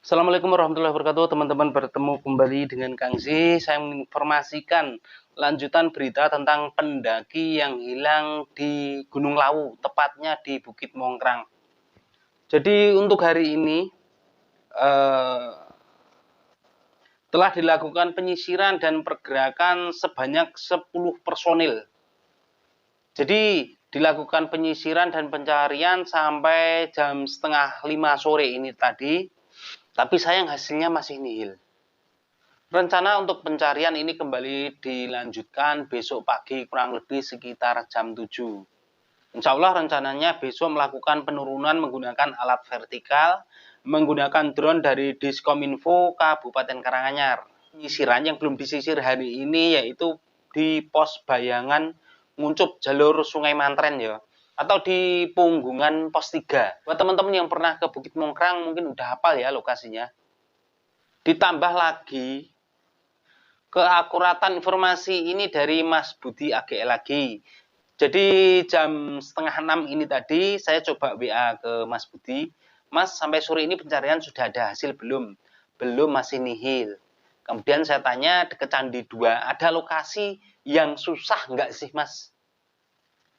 Assalamualaikum warahmatullahi wabarakatuh, teman-teman. Bertemu kembali dengan Kang Z. Saya menginformasikan lanjutan berita tentang pendaki yang hilang di Gunung Lawu, tepatnya di Bukit Mongkrang. Jadi untuk hari ini telah dilakukan penyisiran dan pergerakan sebanyak 10 personil. Jadi dilakukan penyisiran dan pencarian sampai jam setengah 5 sore ini tadi. Tapi sayang hasilnya masih nihil. Rencana untuk pencarian ini kembali dilanjutkan besok pagi kurang lebih sekitar jam 7. Insya Allah rencananya besok melakukan penurunan menggunakan alat vertikal, menggunakan drone dari Diskominfo Kabupaten Karanganyar. Penyisiran yang belum disisir hari ini yaitu di pos Bayangan Nguncup jalur Sungai Mantren ya. Atau di Punggungan pos 3. Buat teman-teman yang pernah ke Bukit Mongkrang mungkin udah hafal ya lokasinya. Ditambah lagi keakuratan informasi ini dari Mas Budi AGL lagi. Jadi jam setengah 6 ini tadi saya coba WA ke Mas Budi. Mas, sampai sore ini pencarian sudah ada hasil belum? Belum, masih nihil. Kemudian saya tanya dekat Candi 2, ada lokasi yang susah nggak sih Mas?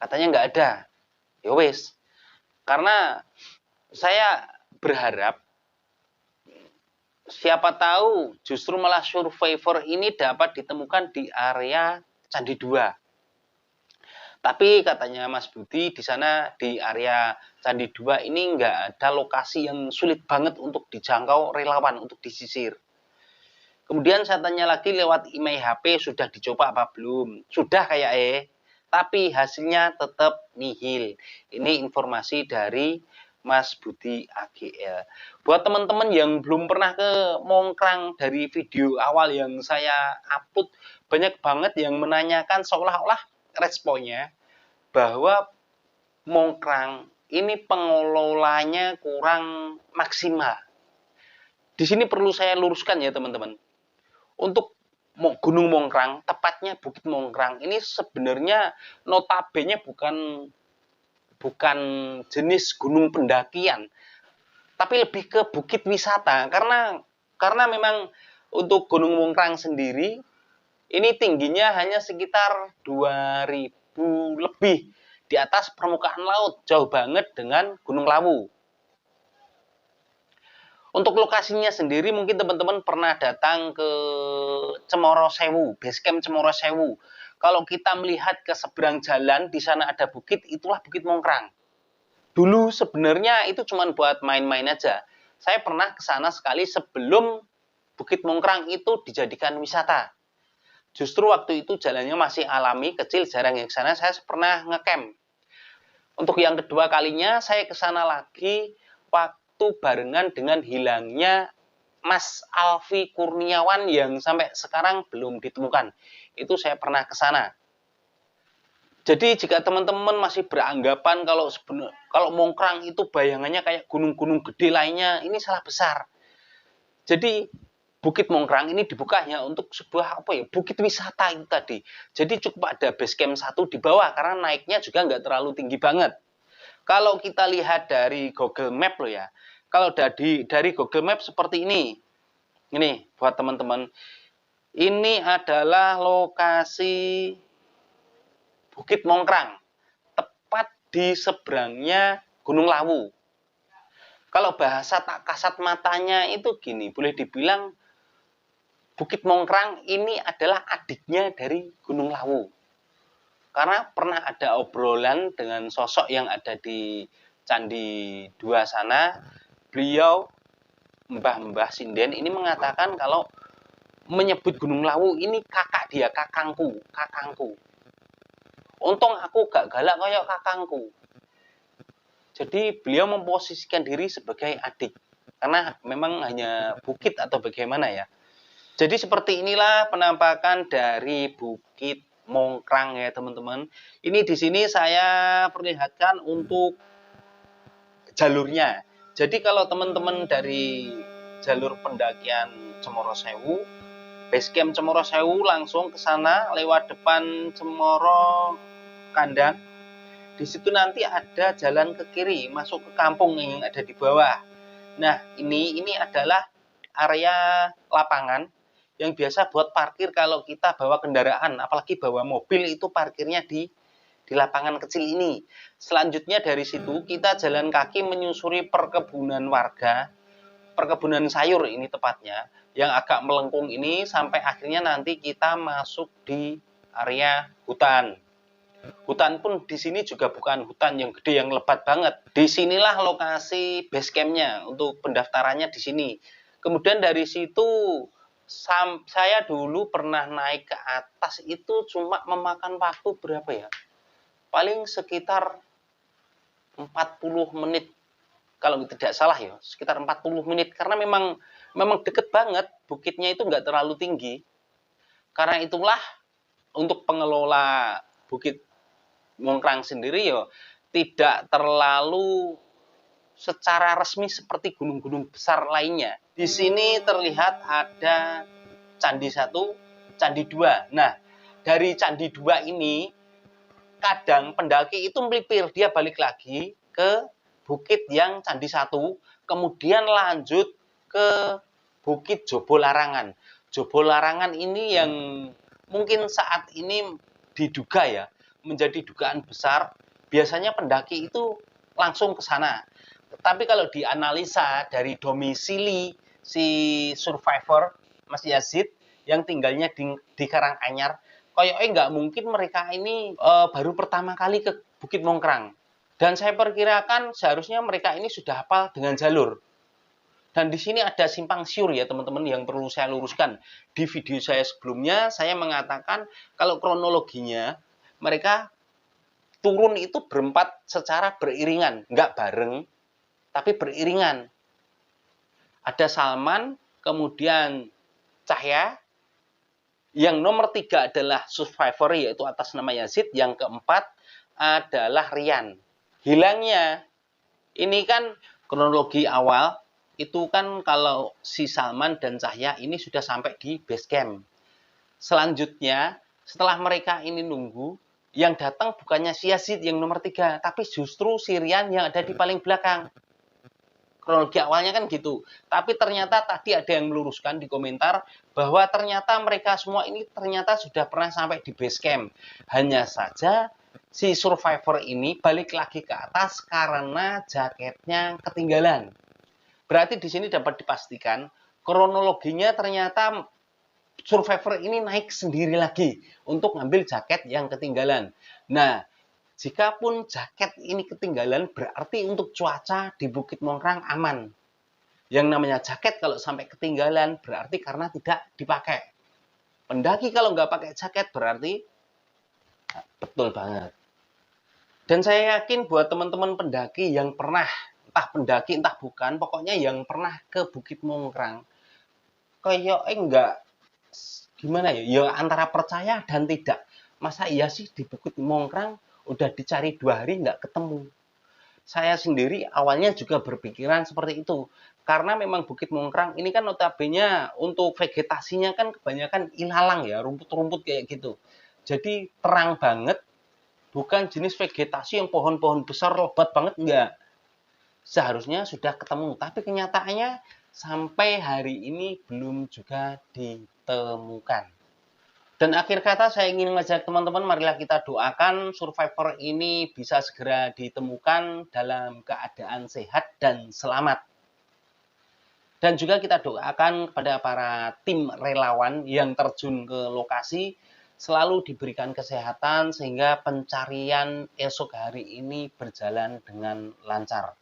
Katanya nggak ada. Ya wes. Karena saya berharap siapa tahu justru malah survivor ini dapat ditemukan di area Candi 2. Tapi katanya Mas Budi di sana di area Candi 2 ini nggak ada lokasi yang sulit banget untuk dijangkau relawan untuk disisir. Kemudian saya tanya lagi lewat email HP sudah dicoba apa belum? Sudah kayak tapi hasilnya tetap nihil. Ini informasi dari Mas Budi AGL. Buat teman-teman yang belum pernah ke Mongkrang, dari video awal yang saya upload, banyak banget yang menanyakan seolah-olah responnya bahwa Mongkrang ini pengelolanya kurang maksimal. Di sini perlu saya luruskan ya teman-teman. Untuk Gunung Mongkrang, tepatnya Bukit Mongkrang, ini sebenarnya notabene bukan jenis gunung pendakian, tapi lebih ke bukit wisata. Karena memang untuk Gunung Mongkrang sendiri ini tingginya hanya sekitar 2000 lebih di atas permukaan laut, jauh banget dengan Gunung Lawu. Untuk lokasinya sendiri mungkin teman-teman pernah datang ke Cemoro Sewu, Basecamp Cemoro Sewu. Kalau kita melihat ke seberang jalan, di sana ada bukit, itulah Bukit Mongkrang. Dulu sebenarnya itu cuma buat main-main aja. Saya pernah ke sana sekali sebelum Bukit Mongkrang itu dijadikan wisata. Justru waktu itu jalannya masih alami, kecil, jarang yang ke sana. Saya pernah ngecamp. Untuk yang kedua kalinya saya ke sana lagi waktu barengan dengan hilangnya Mas Alfi Kurniawan yang sampai sekarang belum ditemukan. Itu saya pernah ke sana. Jadi jika teman-teman masih beranggapan kalau Mongkrang itu bayangannya kayak gunung-gunung gede lainnya, ini salah besar. Jadi Bukit Mongkrang ini dibuka hanya untuk sebuah bukit wisata itu tadi. Jadi cukup ada base camp 1 di bawah karena naiknya juga nggak terlalu tinggi banget. Kalau kita lihat dari Google Map loh ya, kalau dari Google Map seperti ini. Ini buat teman-teman. Ini adalah lokasi Bukit Mongkrang, tepat di seberangnya Gunung Lawu. Kalau bahasa tak kasat matanya itu gini, boleh dibilang Bukit Mongkrang ini adalah adiknya dari Gunung Lawu. Karena pernah ada obrolan dengan sosok yang ada di Candi 2 sana, beliau Mbah Sinden ini mengatakan kalau menyebut Gunung Lawu ini kakak dia, kakangku. Untung aku gak galak kayak kakangku. Jadi beliau memposisikan diri sebagai adik. Karena memang hanya bukit atau bagaimana ya. Jadi seperti inilah penampakan dari Bukit Mongkrang ya teman-teman. Ini di sini saya perlihatkan untuk jalurnya. Jadi kalau teman-teman dari jalur pendakian Cemoro Sewu, Basecamp Cemoro Sewu langsung ke sana lewat depan Cemoro Kandang. Di situ nanti ada jalan ke kiri masuk ke kampung yang ada di bawah. Nah, ini adalah area lapangan yang biasa buat parkir kalau kita bawa kendaraan, apalagi bawa mobil itu parkirnya di lapangan kecil ini. Selanjutnya dari situ kita jalan kaki menyusuri perkebunan warga, perkebunan sayur ini tepatnya, yang agak melengkung ini sampai akhirnya nanti kita masuk di area hutan. Hutan pun di sini juga bukan hutan yang gede yang lebat banget. Disinilah lokasi base campnya untuk pendaftarannya di sini. Kemudian dari situ saya dulu pernah naik ke atas itu cuma memakan waktu berapa ya? Paling sekitar 40 menit. Kalau tidak salah ya, sekitar 40 menit. Karena memang deket banget, bukitnya itu nggak terlalu tinggi. Karena itulah untuk pengelola Bukit Mongkrang sendiri ya tidak terlalu secara resmi seperti gunung-gunung besar lainnya. Di sini terlihat ada Candi 1, Candi 2. Nah, dari Candi 2 ini kadang pendaki itu melipir, dia balik lagi ke bukit yang Candi 1, kemudian lanjut ke Bukit Jobo Larangan. Jobo Larangan ini yang mungkin saat ini diduga ya, menjadi dugaan besar, biasanya pendaki itu langsung ke sana. Tetapi kalau dianalisa dari domisili si survivor, Mas Yazid, yang tinggalnya di Karanganyar, kayaknya nggak mungkin mereka ini baru pertama kali ke Bukit Mongkrang. Dan saya perkirakan seharusnya mereka ini sudah hafal dengan jalur. Dan di sini ada simpang siur ya teman-teman yang perlu saya luruskan. Di video saya sebelumnya saya mengatakan kalau kronologinya mereka turun itu berempat secara beriringan, nggak bareng, tapi beriringan. Ada Salman, kemudian Cahya, yang nomor 3 adalah survivor yaitu atas nama Yazid, yang keempat adalah Rian. Hilangnya, ini kan kronologi awal, itu kan kalau si Salman dan Cahya ini sudah sampai di base camp. Selanjutnya, setelah mereka ini nunggu, yang datang bukannya si Yazid yang nomor 3, tapi justru si Rian yang ada di paling belakang. Kronologi awalnya kan gitu. Tapi ternyata tadi ada yang meluruskan di komentar bahwa ternyata mereka semua ini ternyata sudah pernah sampai di base camp. Hanya saja si survivor ini balik lagi ke atas karena jaketnya ketinggalan. Berarti di sini dapat dipastikan kronologinya ternyata survivor ini naik sendiri lagi untuk ngambil jaket yang ketinggalan. Nah, jika pun jaket ini ketinggalan berarti untuk cuaca di Bukit Mongkrang aman. Yang namanya jaket kalau sampai ketinggalan berarti karena tidak dipakai. Pendaki kalau nggak pakai jaket berarti betul banget. Dan saya yakin buat teman-teman pendaki yang pernah, entah pendaki entah bukan, pokoknya yang pernah ke Bukit Mongkrang, kayak enggak gimana ya, ya antara percaya dan tidak. Masa iya sih di Bukit Mongkrang udah dicari 2 hari nggak ketemu. Saya sendiri awalnya juga berpikiran seperti itu. Karena memang Bukit Mongkrang ini kan notabene untuk vegetasinya kan kebanyakan ilalang ya, rumput-rumput kayak gitu. Jadi terang banget, bukan jenis vegetasi yang pohon-pohon besar lebat banget, enggak. Seharusnya sudah ketemu, tapi kenyataannya sampai hari ini belum juga ditemukan. Dan akhir kata saya ingin mengajak teman-teman, marilah kita doakan survivor ini bisa segera ditemukan dalam keadaan sehat dan selamat. Dan juga kita doakan kepada para tim relawan yang terjun ke lokasi selalu diberikan kesehatan sehingga pencarian esok hari ini berjalan dengan lancar.